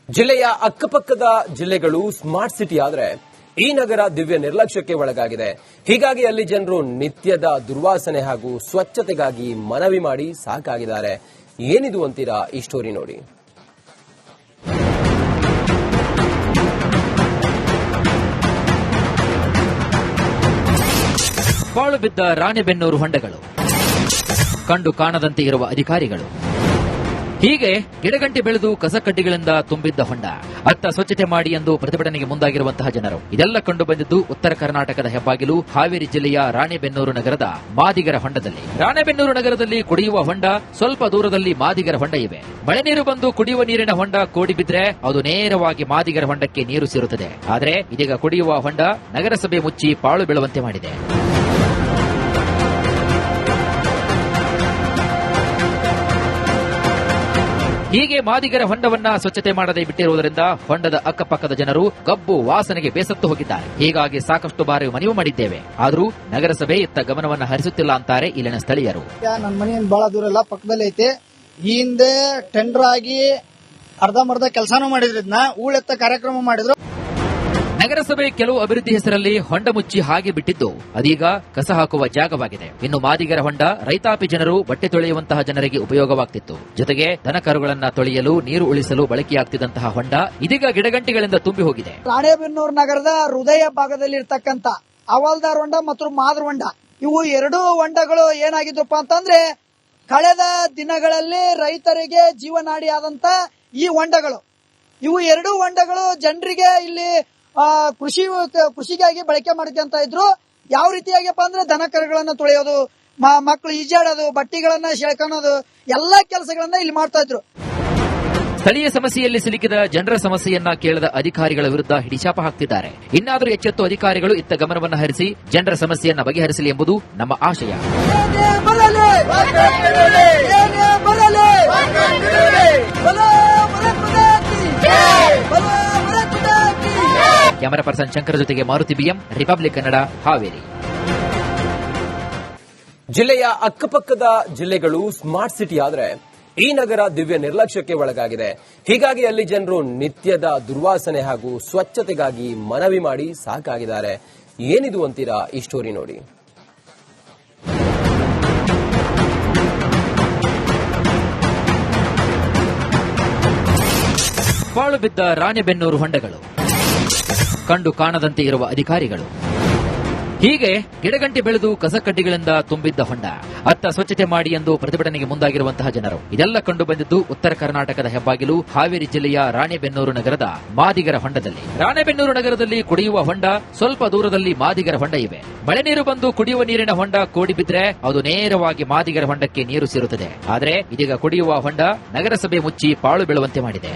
ಜಿಲ್ಲೆಯ ಅಕ್ಕಪಕ್ಕದ ಜಿಲ್ಲೆಗಳು ಸ್ಮಾರ್ಟ್ ಸಿಟಿ ಆದರೆ ಈ ನಗರ ದಿವ್ಯ ನಿರ್ಲಕ್ಷ್ಯಕ್ಕೆ ಒಳಗಾಗಿದೆ. ಹೀಗಾಗಿ ಅಲ್ಲಿ ಜನರು ನಿತ್ಯದ ದುರ್ವಾಸನೆ ಹಾಗೂ ಸ್ವಚ್ಛತೆಗಾಗಿ ಮನವಿ ಮಾಡಿ ಸಾಕಾಗಿದ್ದಾರೆ. ಏನಿದು ಅಂತೀರಾ? ಈ ಸ್ಟೋರಿ ನೋಡಿ. ಪಾಳು ಬಿದ್ದ ರಾಣೆಬೆನ್ನೂರು ಹೊಂಡಗಳು, ಕಂಡು ಕಾಣದಂತೆ ಇರುವ ಅಧಿಕಾರಿಗಳು, ಹೀಗೆ ಗಿಡಗಂಟಿ ಬೆಳೆದು ಕಸಕಡ್ಡಿಗಳಿಂದ ತುಂಬಿದ್ದ ಹೊಂಡ ಅತ್ತ ಸ್ವಚ್ಛತೆ ಮಾಡಿ ಎಂದು ಪ್ರತಿಭಟನೆಗೆ ಮುಂದಾಗಿರುವಂತಹ ಜನರು. ಇದೆಲ್ಲ ಕಂಡು ಬಂದಿದ್ದು ಉತ್ತರ ಕರ್ನಾಟಕದ ಹೆಬ್ಬಾಗಿಲು ಹಾವೇರಿ ಜಿಲ್ಲೆಯ ರಾಣೆಬೆನ್ನೂರು ನಗರದ ಮಾದಿಗರ ಹೊಂಡದಲ್ಲಿ. ರಾಣೆಬೆನ್ನೂರು ನಗರದಲ್ಲಿ ಕುಡಿಯುವ ಹೊಂಡ, ಸ್ವಲ್ಪ ದೂರದಲ್ಲಿ ಮಾದಿಗರ ಹೊಂಡ ಇವೆ. ಮಳೆ ನೀರು ಬಂದು ಕುಡಿಯುವ ನೀರಿನ ಹೊಂಡ ಕೋಡಿ ಬಿದ್ರೆ ಅದು ನೇರವಾಗಿ ಮಾದಿಗರ ಹೊಂಡಕ್ಕೆ ನೀರು ಸೇರುತ್ತದೆ. ಆದರೆ ಇದೀಗ ಕುಡಿಯುವ ಹೊಂಡ ನಗರಸಭೆ ಮುಚ್ಚಿ ಪಾಳು ಬೀಳುವಂತೆ ಮಾಡಿದೆ. ಹೀಗೆ ಮಾದಿಗರ ಹೊಂಡವನ್ನ ಸ್ವಚ್ಛತೆ ಮಾಡದೆ ಬಿಟ್ಟಿರುವುದರಿಂದ ಹೊಂಡದ ಅಕ್ಕಪಕ್ಕದ ಜನರು ಗಬ್ಬು ವಾಸನೆಗೆ ಬೇಸತ್ತು ಹೋಗಿದ್ದಾರೆ. ಹೀಗಾಗಿ ಸಾಕಷ್ಟು ಬಾರಿ ಮನವಿ ಮಾಡಿದ್ದೇವೆ, ಆದರೂ ನಗರಸಭೆ ಇತ್ತ ಗಮನವನ್ನು ಹರಿಸುತ್ತಿಲ್ಲ ಅಂತಾರೆ ಇಲ್ಲಿನ ಸ್ಥಳೀಯರು. ನನ್ನ ಮನೆಯಿಂದ ಬಹಳ ದೂರ ಇಲ್ಲ, ಪಕ್ಕದಲ್ಲಿ ಐತೆ. ಈ ಹಿಂದೆ ಟೆಂಡರ್ ಆಗಿ ಅರ್ಧಂಬರ್ಧ ಕೆಲಸನೂ ಮಾಡಿದ್ರು, ಇದನ್ನ ಊಳೆತ್ತ ಕಾರ್ಯಕ್ರಮ ಮಾಡಿದ್ರು. ನಗರಸಭೆ ಕೆಲವು ಅಭಿವೃದ್ಧಿ ಹೆಸರಲ್ಲಿ ಹೊಂಡ ಮುಚ್ಚಿ ಹಾಗೆ ಬಿಟ್ಟಿದ್ದು ಅದೀಗ ಕಸ ಹಾಕುವ ಜಾಗವಾಗಿದೆ. ಇನ್ನು ಮಾದಿಗರ ಹೊಂಡ ರೈತಾಪಿ ಜನರು ಬಟ್ಟೆ ತೊಳೆಯುವಂತಹ ಜನರಿಗೆ ಉಪಯೋಗವಾಗ್ತಿತ್ತು. ಜೊತೆಗೆ ದನಕರುಗಳನ್ನ ತೊಳೆಯಲು ನೀರು ಉಳಿಸಲು ಬಳಕೆಯಾಗ್ತಿದ್ದಂತಹ ಹೊಂಡ ಇದೀಗ ಗಿಡಗಂಟಿಗಳಿಂದ ತುಂಬಿ ಹೋಗಿದೆ. ರಾಣೆಬೆನ್ನೂರು ನಗರದ ಹೃದಯ ಭಾಗದಲ್ಲಿ ಇರ್ತಕ್ಕಂಥ ಹವಾಲ್ದಾರ್ ಹೊಂಡ ಮತ್ತು ಮಾದ್ರ ಹೊಂಡ, ಇವು ಎರಡೂ ಹೊಂಡಗಳು ಏನಾಗಿದ್ದಪ್ಪ ಅಂತಂದ್ರೆ ಕಳೆದ ದಿನಗಳಲ್ಲಿ ರೈತರಿಗೆ ಜೀವನಾಡಿ ಆದಂತ ಈ ಹೊಂಡಗಳು, ಇವು ಎರಡೂ ಹೊಂಡಗಳು ಜನರಿಗೆ ಇಲ್ಲಿ ಕೃಷಿಗಾಗಿ ಬಳಕೆ ಮಾಡ್ಕೊಂತ ಇದ್ರು. ಯಾವ ರೀತಿಯಾಗಿಪ್ಪ ಅಂದ್ರೆ ದನ ಕರುಗಳನ್ನ ತೊಳೆಯೋದು, ಮಕ್ಕಳು ಈಜಾಡೋದು, ಬಟ್ಟೆಗಳನ್ನ ಸೆಳ್ಕೊಳ್ಳೋದು, ಎಲ್ಲಾ ಕೆಲಸಗಳನ್ನ ಇಲ್ಲಿ ಮಾಡ್ತಾ ಇದ್ರು. ಸ್ಥಳೀಯ ಸಮಸ್ಯೆಯಲ್ಲಿ ಸಿಲುಕಿದ ಜನರ ಸಮಸ್ಯೆಯನ್ನ ಕೇಳದ ಅಧಿಕಾರಿಗಳ ವಿರುದ್ಧ ಹಿಡಿಶಾಪ ಹಾಕ್ತಿದ್ದಾರೆ. ಇನ್ನಾದರೂ ಎಚ್ಚೆತ್ತು ಅಧಿಕಾರಿಗಳು ಇತ್ತ ಗಮನವನ್ನು ಹರಿಸಿ ಜನರ ಸಮಸ್ಯೆಯನ್ನ ಬಗೆಹರಿಸಲಿ ಎಂಬುದು ನಮ್ಮ ಆಶಯ. ಕ್ಯಾಮರಾ ಪರ್ಸನ್ ಶಂಕರ್ ಜೊತೆಗೆ ಮಾರುತಿ ಬಿಎಂ, ರಿಪಬ್ಲಿಕ್ ಕನ್ನಡ, ಹಾವೇರಿ. ಜಿಲ್ಲೆಯ ಅಕ್ಕಪಕ್ಕದ ಜಿಲ್ಲೆಗಳು ಸ್ಮಾರ್ಟ್ ಸಿಟಿ ಆದರೆ ಈ ನಗರ ದಿವ್ಯ ನಿರ್ಲಕ್ಷ್ಯಕ್ಕೆ ಒಳಗಾಗಿದೆ. ಹೀಗಾಗಿ ಅಲ್ಲಿ ಜನರು ನಿತ್ಯದ ದುರ್ವಾಸನೆ ಹಾಗೂ ಸ್ವಚ್ಛತೆಗಾಗಿ ಮನವಿ ಮಾಡಿ ಸಾಕಾಗಿದ್ದಾರೆ. ಏನಿದು ಅಂತೀರಾ? ಈ ಸ್ಟೋರಿ ನೋಡಿ. ಪಾಳು ಬಿದ್ದ ರಾಣೆಬೆನ್ನೂರು ಹೊಂಡಗಳು, ಕಂಡು ಕಾಣದಂತೆ ಇರುವ ಅಧಿಕಾರಿಗಳು, ಹೀಗೆ ಗಿಡಗಂಟಿ ಬೆಳೆದು ಕಸಕಡ್ಡಿಗಳಿಂದ ತುಂಬಿದ್ದ ಹೊಂಡ ಅತ್ತ ಸ್ವಚ್ಛತೆ ಮಾಡಿ ಎಂದು ಪ್ರತಿಭಟನೆಗೆ ಮುಂದಾಗಿರುವಂತಹ ಜನರು. ಇದೆಲ್ಲ ಕಂಡು ಬಂದಿದ್ದು ಉತ್ತರ ಕರ್ನಾಟಕದ ಹೆಬ್ಬಾಗಿಲು ಹಾವೇರಿ ಜಿಲ್ಲೆಯ ರಾಣೆಬೆನ್ನೂರು ನಗರದ ಮಾದಿಗರ ಹೊಂಡದಲ್ಲಿ. ರಾಣೆಬೆನ್ನೂರು ನಗರದಲ್ಲಿ ಕುಡಿಯುವ ಹೊಂಡ, ಸ್ವಲ್ಪ ದೂರದಲ್ಲಿ ಮಾದಿಗರ ಹೊಂಡ ಇವೆ. ಮಳೆ ನೀರು ಬಂದು ಕುಡಿಯುವ ನೀರಿನ ಹೊಂಡ ಕೋಡಿ ಬಿದ್ರೆ ಅದು ನೇರವಾಗಿ ಮಾದಿಗರ ಹೊಂಡಕ್ಕೆ ನೀರು ಸೇರುತ್ತದೆ. ಆದರೆ ಇದೀಗ ಕುಡಿಯುವ ಹೊಂಡ ನಗರಸಭೆ ಮುಚ್ಚಿ ಪಾಳು ಬೀಳುವಂತೆ ಮಾಡಿದೆ.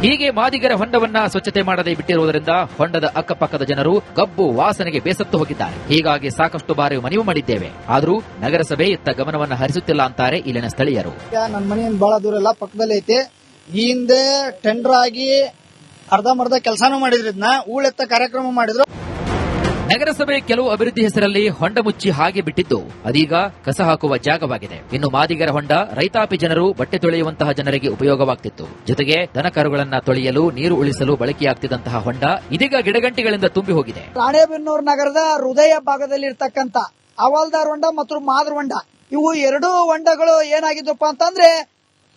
ಹೀಗೆ ಮಾದಿಗರ ಹೊಂಡವನ್ನ ಸ್ವಚ್ಛತೆ ಮಾಡದೆ ಬಿಟ್ಟಿರುವುದರಿಂದ ಹೊಂಡದ ಅಕ್ಕಪಕ್ಕದ ಜನರು ಗಬ್ಬು ವಾಸನೆಗೆ ಬೇಸತ್ತು ಹೋಗಿದ್ದಾರೆ. ಹೀಗಾಗಿ ಸಾಕಷ್ಟು ಬಾರಿ ಮನವಿ ಮಾಡಿದ್ದೇವೆ, ಆದರೂ ನಗರಸಭೆ ಇತ್ತ ಗಮನವನ್ನು ಹರಿಸುತ್ತಿಲ್ಲ ಅಂತಾರೆ ಇಲ್ಲಿನ ಸ್ಥಳೀಯರು. ನನ್ನ ಮನೆಯಿಂದ ಬಹಳ ದೂರ ಇಲ್ಲ, ಪಕ್ಕದಲ್ಲಿ ಐತೆ. ಈ ಹಿಂದೆ ಟೆಂಡರ್ ಆಗಿ ಅರ್ಧಂಬರ್ಧ ಕೆಲಸನೂ ಮಾಡಿದ್ರು, ಇದನ್ನ ಊಳೆತ್ತ ಕಾರ್ಯಕ್ರಮ ಮಾಡಿದ್ರು. ನಗರಸಭೆ ಕೆಲವು ಅಭಿವೃದ್ಧಿ ಹೆಸರಲ್ಲಿ ಹೊಂಡ ಮುಚ್ಚಿ ಹಾಗೆ ಬಿಟ್ಟಿದ್ದು ಅದೀಗ ಕಸ ಹಾಕುವ ಜಾಗವಾಗಿದೆ. ಇನ್ನು ಮಾದಿಗರ ಹೊಂಡ ರೈತಾಪಿ ಜನರು ಬಟ್ಟೆ ತೊಳೆಯುವಂತಹ ಜನರಿಗೆ ಉಪಯೋಗವಾಗ್ತಿತ್ತು. ಜೊತೆಗೆ ದನಕರುಗಳನ್ನ ತೊಳೆಯಲು ನೀರು ಉಳಿಸಲು ಬಳಕೆಯಾಗ್ತಿದ್ದಂತಹ ಹೊಂಡ ಇದೀಗ ಗಿಡಗಂಟಿಗಳಿಂದ ತುಂಬಿ ಹೋಗಿದೆ. ರಾಣೆಬೆನ್ನೂರು ನಗರದ ಹೃದಯ ಭಾಗದಲ್ಲಿ ಇರ್ತಕ್ಕಂಥ ಹವಾಲ್ದಾರ್ ಹೊಂಡ ಮತ್ತು ಮಾದ್ರ ಹೊಂಡ, ಇವು ಎರಡೂ ಹೊಂಡಗಳು ಏನಾಗಿದ್ದಪ್ಪ ಅಂತಂದ್ರೆ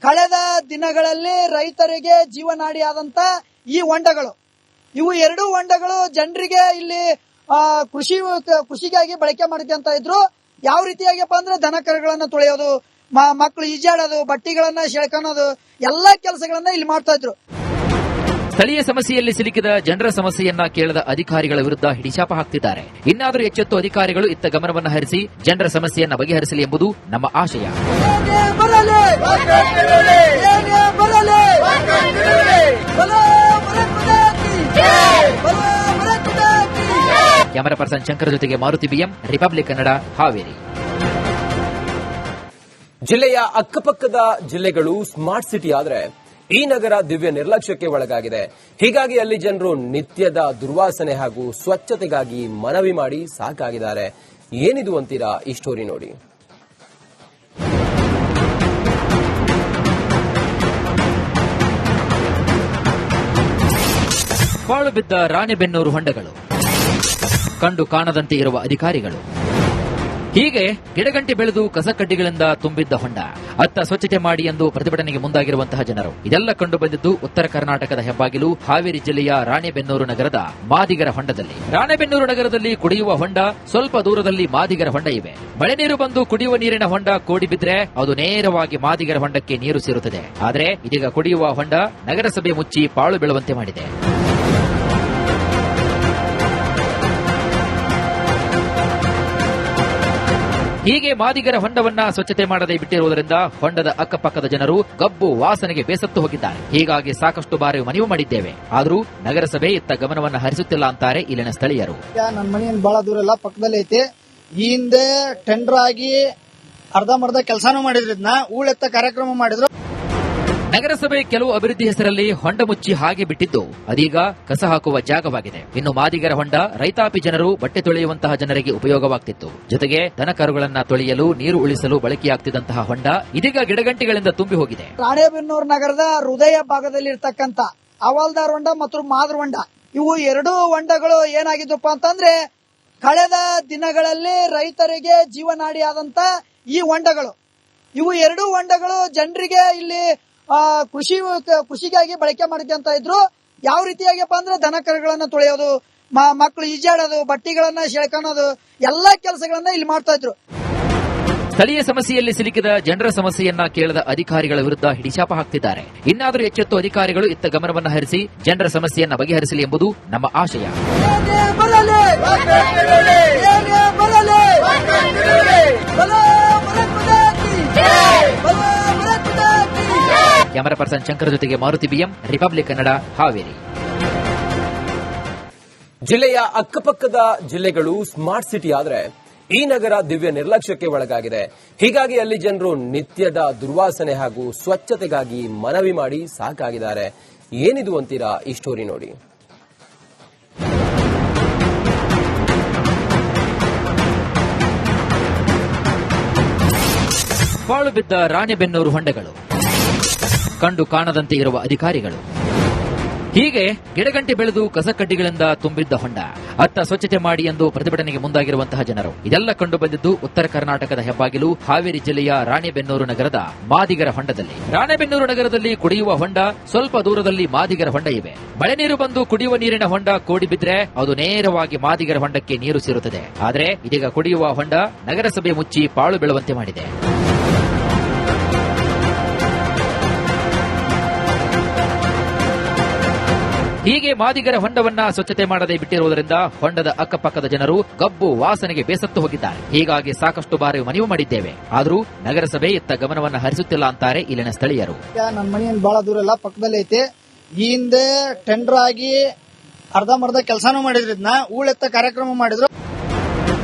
ಕಳೆದ ದಿನಗಳಲ್ಲಿ ರೈತರಿಗೆ ಜೀವನಾಡಿ ಆದಂತ ಈ ಹೊಂಡಗಳು, ಇವು ಎರಡೂ ಹೊಂಡಗಳು ಜನರಿಗೆ ಇಲ್ಲಿ ಕೃಷಿಗಾಗಿ ಬಳಕೆ ಮಾಡ್ಕೊಂತ ಇದ್ರು. ಯಾವ ರೀತಿಯಾಗಿಪ್ಪ ಅಂದ್ರೆ ದನ ಕರುಗಳನ್ನ ತೊಳೆಯೋದು, ಮಕ್ಕಳು ಈಜಾಡೋದು, ಬಟ್ಟೆಗಳನ್ನ ಸೆಳ್ಕೊಳ್ಳೋದು, ಎಲ್ಲಾ ಕೆಲಸಗಳನ್ನ ಇಲ್ಲಿ ಮಾಡ್ತಾ ಇದ್ರು. ಸ್ಥಳೀಯ ಸಮಸ್ಯೆಯಲ್ಲಿ ಸಿಲುಕಿದ ಜನರ ಸಮಸ್ಯೆಯನ್ನ ಕೇಳದ ಅಧಿಕಾರಿಗಳ ವಿರುದ್ಧ ಹಿಡಿಶಾಪ ಹಾಕ್ತಿದ್ದಾರೆ. ಇನ್ನಾದರೂ ಎಚ್ಚೆತ್ತು ಅಧಿಕಾರಿಗಳು ಇತ್ತ ಗಮನವನ್ನು ಹರಿಸಿ ಜನರ ಸಮಸ್ಯೆಯನ್ನ ಬಗೆಹರಿಸಲಿ ಎಂಬುದು ನಮ್ಮ ಆಶಯ. ಕ್ಯಾಮರಾ ಪರ್ಸನ್ ಶಂಕರ್ ಜೊತೆಗೆ ಮಾರುತಿ ಬಿಎಂ, ರಿಪಬ್ಲಿಕ್ ಕನ್ನಡ, ಹಾವೇರಿ. ಜಿಲ್ಲೆಯ ಅಕ್ಕಪಕ್ಕದ ಜಿಲ್ಲೆಗಳು ಸ್ಮಾರ್ಟ್ ಸಿಟಿ ಆದರೆ ಈ ನಗರ ದಿವ್ಯ ನಿರ್ಲಕ್ಷ್ಯಕ್ಕೆ ಒಳಗಾಗಿದೆ. ಹೀಗಾಗಿ ಅಲ್ಲಿ ಜನರು ನಿತ್ಯದ ದುರ್ವಾಸನೆ ಹಾಗೂ ಸ್ವಚ್ಛತೆಗಾಗಿ ಮನವಿ ಮಾಡಿ ಸಾಕಾಗಿದ್ದಾರೆ. ಏನಿದು ಅಂತೀರಾ? ಈ ಸ್ಟೋರಿ ನೋಡಿ. ಪಾಳು ಬಿದ್ದ ರಾಣೆಬೆನ್ನೂರು ಹೊಂಡಗಳು, ಕಂಡು ಕಾಣದಂತೆ ಇರುವ ಅಧಿಕಾರಿಗಳು. ಹೀಗೆ ಗಿಡಗಂಟಿ ಬೆಳೆದು ಕಸಕಡ್ಡಿಗಳಿಂದ ತುಂಬಿದ್ದ ಹೊಂಡ, ಅತ್ತ ಸ್ವಚ್ಛತೆ ಮಾಡಿ ಎಂದು ಪ್ರತಿಭಟನೆಗೆ ಮುಂದಾಗಿರುವಂತಹ ಜನರು. ಇದೆಲ್ಲ ಕಂಡು ಬಂದಿದ್ದು ಉತ್ತರ ಕರ್ನಾಟಕದ ಹೆಬ್ಬಾಗಿಲು ಹಾವೇರಿ ಜಿಲ್ಲೆಯ ರಾಣೆಬೆನ್ನೂರು ನಗರದ ಮಾದಿಗರ ಹೊಂಡದಲ್ಲಿ. ರಾಣೆಬೆನ್ನೂರು ನಗರದಲ್ಲಿ ಕುಡಿಯುವ ಹೊಂಡ, ಸ್ವಲ್ಪ ದೂರದಲ್ಲಿ ಮಾದಿಗರ ಹೊಂಡ ಇವೆ. ಮಳೆ ನೀರು ಬಂದು ಕುಡಿಯುವ ನೀರಿನ ಹೊಂಡ ಕೋಡಿ ಬಿದ್ರೆ ಅದು ನೇರವಾಗಿ ಮಾದಿಗರ ಹೊಂಡಕ್ಕೆ ನೀರು ಸೇರುತ್ತದೆ. ಆದರೆ ಇದೀಗ ಕುಡಿಯುವ ಹೊಂಡ ನಗರಸಭೆ ಮುಚ್ಚಿ ಪಾಳು ಬೀಳುವಂತೆ ಮಾಡಿದೆ. ಹೀಗೆ ಮಾದಿಗರ ಹೊಂಡವನ್ನ ಸ್ವಚ್ಛತೆ ಮಾಡದೆ ಬಿಟ್ಟಿರುವುದರಿಂದ ಹೊಂಡದ ಅಕ್ಕಪಕ್ಕದ ಜನರು ಗಬ್ಬು ವಾಸನೆಗೆ ಬೇಸತ್ತು ಹೋಗಿದ್ದಾರೆ. ಹೀಗಾಗಿ ಸಾಕಷ್ಟು ಬಾರಿ ಮನವಿ ಮಾಡಿದ್ದೇವೆ, ಆದರೂ ನಗರಸಭೆ ಇತ್ತ ಗಮನವನ್ನು ಹರಿಸುತ್ತಿಲ್ಲ ಅಂತಾರೆ ಇಲ್ಲಿನ ಸ್ಥಳೀಯರು. ನನ್ನ ಮನೆಯಿಂದ ಬಹಳ ದೂರ ಇಲ್ಲ, ಪಕ್ಕದಲ್ಲಿ ಐತಿ. ಈ ಹಿಂದೆ ಟೆಂಡರ್ ಆಗಿ ಅರ್ಧಂಬರ್ಧ ಕೆಲಸನೂ ಮಾಡಿದ್ರು, ಇದನ್ನ ಊಳೆತ್ತ ಕಾರ್ಯಕ್ರಮ ಮಾಡಿದ್ರು. ನಗರಸಭೆ ಕೆಲವು ಅಭಿವೃದ್ಧಿ ಹೆಸರಲ್ಲಿ ಹೊಂಡ ಮುಚ್ಚಿ ಹಾಗೆ ಬಿಟ್ಟಿದ್ದು ಅದೀಗ ಕಸ ಹಾಕುವ ಜಾಗವಾಗಿದೆ. ಇನ್ನು ಮಾದಿಗರ ಹೊಂಡ ರೈತಾಪಿ ಜನರು ಬಟ್ಟೆ ತೊಳೆಯುವಂತಹ ಜನರಿಗೆ ಉಪಯೋಗವಾಗ್ತಿತ್ತು. ಜೊತೆಗೆ ದನಕರುಗಳನ್ನ ತೊಳೆಯಲು ನೀರು ಉಳಿಸಲು ಬಳಕೆಯಾಗ್ತಿದ್ದಂತಹ ಹೊಂಡ ಇದೀಗ ಗಿಡಗಂಟಿಗಳಿಂದ ತುಂಬಿ ಹೋಗಿದೆ. ರಾಣೆಬೆನ್ನೂರು ನಗರದ ಹೃದಯ ಭಾಗದಲ್ಲಿ ಇರ್ತಕ್ಕಂತ ಹವಾಲ್ದಾರ್ ಹೊಂಡ ಮತ್ತು ಮಾದ್ರ ಹೊಂಡ, ಇವು ಎರಡೂ ಹೊಂಡಗಳು ಏನಾಗಿದ್ದಪ್ಪ ಅಂತಂದ್ರೆ ಕಳೆದ ದಿನಗಳಲ್ಲಿ ರೈತರಿಗೆ ಜೀವನಾಡಿ ಆದಂತ ಈ ಹೊಂಡಗಳು, ಇವು ಎರಡೂ ಹೊಂಡಗಳು ಜನರಿಗೆ ಇಲ್ಲಿ ಕೃಷಿಗಾಗಿ ಬಳಕೆ ಮಾಡ್ಕೊಂತ ಇದ್ರು. ಯಾವ ರೀತಿಯಾಗಿಪ್ಪ ಅಂದ್ರೆ ದನ ಕರುಗಳನ್ನ ತೊಳೆಯೋದು, ಮಕ್ಕಳು ಈಜಾಡೋದು, ಬಟ್ಟೆಗಳನ್ನ ಸೆಳ್ಕೊಳ್ಳೋದು, ಎಲ್ಲಾ ಕೆಲಸಗಳನ್ನ ಇಲ್ಲಿ ಮಾಡ್ತಾ ಇದ್ರು. ಸ್ಥಳೀಯ ಸಮಸ್ಯೆಯಲ್ಲಿ ಸಿಲುಕಿದ ಜನರ ಸಮಸ್ಯೆಯನ್ನ ಕೇಳದ ಅಧಿಕಾರಿಗಳ ವಿರುದ್ಧ ಹಿಡಿಶಾಪ ಹಾಕ್ತಿದ್ದಾರೆ. ಇನ್ನಾದರೂ ಎಚ್ಚೆತ್ತು ಅಧಿಕಾರಿಗಳು ಇತ್ತ ಗಮನವನ್ನು ಹರಿಸಿ ಜನರ ಸಮಸ್ಯೆಯನ್ನ ಬಗೆಹರಿಸಲಿ ಎಂಬುದು ನಮ್ಮ ಆಶಯ. ಕ್ಯಾಮರಾ ಪರ್ಸನ್ ಶಂಕರ್ ಜೊತೆಗೆ ಮಾರುತಿ ಬಿಎಂ, ರಿಪಬ್ಲಿಕ್ ಕನ್ನಡ, ಹಾವೇರಿ. ಜಿಲ್ಲೆಯ ಅಕ್ಕಪಕ್ಕದ ಜಿಲ್ಲೆಗಳು ಸ್ಮಾರ್ಟ್ ಸಿಟಿ ಆದ್ರೆ ಈ ನಗರ ದಿವ್ಯ ನಿರ್ಲಕ್ಷ್ಯಕ್ಕೆ ಒಳಗಾಗಿದೆ. ಹೀಗಾಗಿ ಅಲ್ಲಿ ಜನರು ನಿತ್ಯದ ದುರ್ವಾಸನೆ ಹಾಗೂ ಸ್ವಚ್ಛತೆಗಾಗಿ ಮನವಿ ಮಾಡಿ ಸಾಕಾಗಿದ್ದಾರೆ. ಏನಿದು ಅಂತೀರಾ? ಈ ಸ್ಟೋರಿ ನೋಡಿ. ಪಾಳು ಬಿದ್ದ ರಾಣೆಬೆನ್ನೂರು ಹೊಂಡಗಳು, ಕಂಡು ಕಾಣದಂತೆ ಇರುವ ಅಧಿಕಾರಿಗಳು. ಹೀಗೆ ಗಿಡಗಂಟಿ ಬೆಳೆದು ಕಸಕಡ್ಡಿಗಳಿಂದ ತುಂಬಿದ್ದ ಹೊಂಡ, ಅತ್ತ ಸ್ವಚ್ಛತೆ ಮಾಡಿ ಎಂದು ಪ್ರತಿಭಟನೆಗೆ ಮುಂದಾಗಿರುವಂತಹ ಜನರು. ಇದೆಲ್ಲ ಕಂಡು ಬಂದಿದ್ದು ಉತ್ತರ ಕರ್ನಾಟಕದ ಹೆಬ್ಬಾಗಿಲು ಹಾವೇರಿ ಜಿಲ್ಲೆಯ ರಾಣೆಬೆನ್ನೂರು ನಗರದ ಮಾದಿಗರ ಹೊಂಡದಲ್ಲಿ. ರಾಣೆಬೆನ್ನೂರು ನಗರದಲ್ಲಿ ಕುಡಿಯುವ ಹೊಂಡ, ಸ್ವಲ್ಪ ದೂರದಲ್ಲಿ ಮಾದಿಗರ ಹೊಂಡ ಇವೆ. ಮಳೆ ನೀರು ಬಂದು ಕುಡಿಯುವ ನೀರಿನ ಹೊಂಡ ಕೋಡಿ ಬಿದ್ರೆ ಅದು ನೇರವಾಗಿ ಮಾದಿಗರ ಹೊಂಡಕ್ಕೆ ನೀರು ಸೇರುತ್ತದೆ. ಆದರೆ ಇದೀಗ ಕುಡಿಯುವ ಹೊಂಡ ನಗರಸಭೆ ಮುಚ್ಚಿ ಪಾಳು ಬೀಳುವಂತೆ ಮಾಡಿದೆ. ಹೀಗೆ ಮಾದಿಗರ ಹೊಂಡವನ್ನ ಸ್ವಚ್ಛತೆ ಮಾಡದೆ ಬಿಟ್ಟಿರುವುದರಿಂದ ಹೊಂಡದ ಅಕ್ಕಪಕ್ಕದ ಜನರು ಗಬ್ಬು ವಾಸನೆಗೆ ಬೇಸತ್ತು ಹೋಗಿದ್ದಾರೆ. ಹೀಗಾಗಿ ಸಾಕಷ್ಟು ಬಾರಿ ಮನವಿ ಮಾಡಿದ್ದೇವೆ, ಆದರೂ ನಗರಸಭೆ ಇತ್ತ ಗಮನವನ್ನು ಹರಿಸುತ್ತಿಲ್ಲ ಅಂತಾರೆ ಇಲ್ಲಿನ ಸ್ಥಳೀಯರು. ನನ್ನ ಮನೆಯಿಂದ ಬಹಳ ದೂರ ಇಲ್ಲ, ಪಕ್ಕದಲ್ಲಿ ಐತಿ. ಈ ಹಿಂದೆ ಟೆಂಡರ್ ಆಗಿ ಅರ್ಧಂಬರ್ಧ ಕೆಲಸನೂ ಮಾಡಿದ್ರು, ಇದನ್ನ ಊಳೆತ್ತ ಕಾರ್ಯಕ್ರಮ ಮಾಡಿದ್ರು.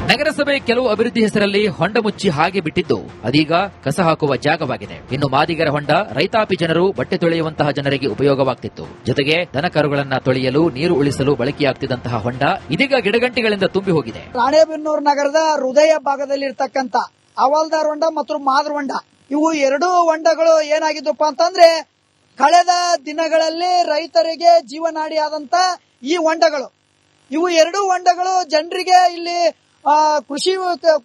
ನಗರಸಭೆ ಕೆಲವು ಅಭಿವೃದ್ಧಿ ಹೆಸರಲ್ಲಿ ಹೊಂಡ ಮುಚ್ಚಿ ಹಾಗೆ ಬಿಟ್ಟಿದ್ದು ಅದೀಗ ಕಸ ಹಾಕುವ ಜಾಗವಾಗಿದೆ. ಇನ್ನು ಮಾದಿಗರ ಹೊಂಡ ರೈತಾಪಿ ಜನರು ಬಟ್ಟೆ ತೊಳೆಯುವಂತಹ ಜನರಿಗೆ ಉಪಯೋಗವಾಗ್ತಿತ್ತು. ಜೊತೆಗೆ ದನಕರುಗಳನ್ನ ತೊಳೆಯಲು ನೀರು ಉಳಿಸಲು ಬಳಕೆಯಾಗ್ತಿದ್ದಂತಹ ಹೊಂಡ ಇದೀಗ ಗಿಡಗಂಟಿಗಳಿಂದ ತುಂಬಿ ಹೋಗಿದೆ. ರಾಣೆಬೆನ್ನೂರು ನಗರದ ಹೃದಯ ಭಾಗದಲ್ಲಿ ಇರ್ತಕ್ಕಂತ ಹವಾಲ್ದಾರ್ ಹೊಂಡ ಮತ್ತು ಮಾದ್ರ ಹೊಂಡ, ಇವು ಎರಡೂ ಹೊಂಡಗಳು ಏನಾಗಿದ್ದಪ್ಪ ಅಂತಂದ್ರೆ ಕಳೆದ ದಿನಗಳಲ್ಲಿ ರೈತರಿಗೆ ಜೀವನಾಡಿ ಆದಂತ ಈ ಹೊಂಡಗಳು, ಇವು ಎರಡೂ ಹೊಂಡಗಳು ಜನರಿಗೆ ಇಲ್ಲಿ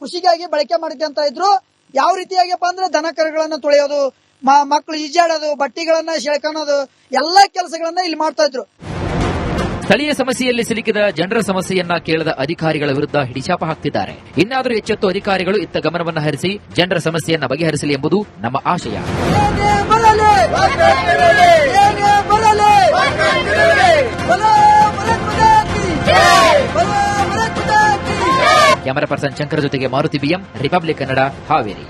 ಕೃಷಿಗಾಗಿ ಬಳಕೆ ಮಾಡ್ಕೊಂತ ಇದ್ರು. ಯಾವ ರೀತಿಯಾಗಿಪ್ಪ ಅಂದ್ರೆ ದನ ಕರುಗಳನ್ನ ತೊಳೆಯೋದು, ಮಕ್ಕಳು ಈಜಾಡೋದು, ಬಟ್ಟೆಗಳನ್ನ ಸೆಳ್ಕೊಳ್ಳೋದು, ಎಲ್ಲಾ ಕೆಲಸಗಳನ್ನ ಇಲ್ಲಿ ಮಾಡ್ತಾ ಇದ್ರು. ಸ್ಥಳೀಯ ಸಮಸ್ಯೆಯಲ್ಲಿ ಸಿಲುಕಿದ ಜನರ ಸಮಸ್ಯೆಯನ್ನ ಕೇಳದ ಅಧಿಕಾರಿಗಳ ವಿರುದ್ಧ ಹಿಡಿಶಾಪ ಹಾಕ್ತಿದ್ದಾರೆ. ಇನ್ನಾದರೂ ಎಚ್ಚೆತ್ತು ಅಧಿಕಾರಿಗಳು ಇತ್ತ ಗಮನವನ್ನು ಹರಿಸಿ ಜನರ ಸಮಸ್ಯೆಯನ್ನ ಬಗೆಹರಿಸಲಿ ಎಂಬುದು ನಮ್ಮ ಆಶಯ. ಕ್ಯಾಮರಾ ಪರ್ಸನ್ ಶಂಕರ್ ಜೊತೆಗೆ ಮಾರುತಿ ಬಿಎಂ, ರಿಪಬ್ಲಿಕ್ ಕನ್ನಡ, ಹಾವೇರಿ.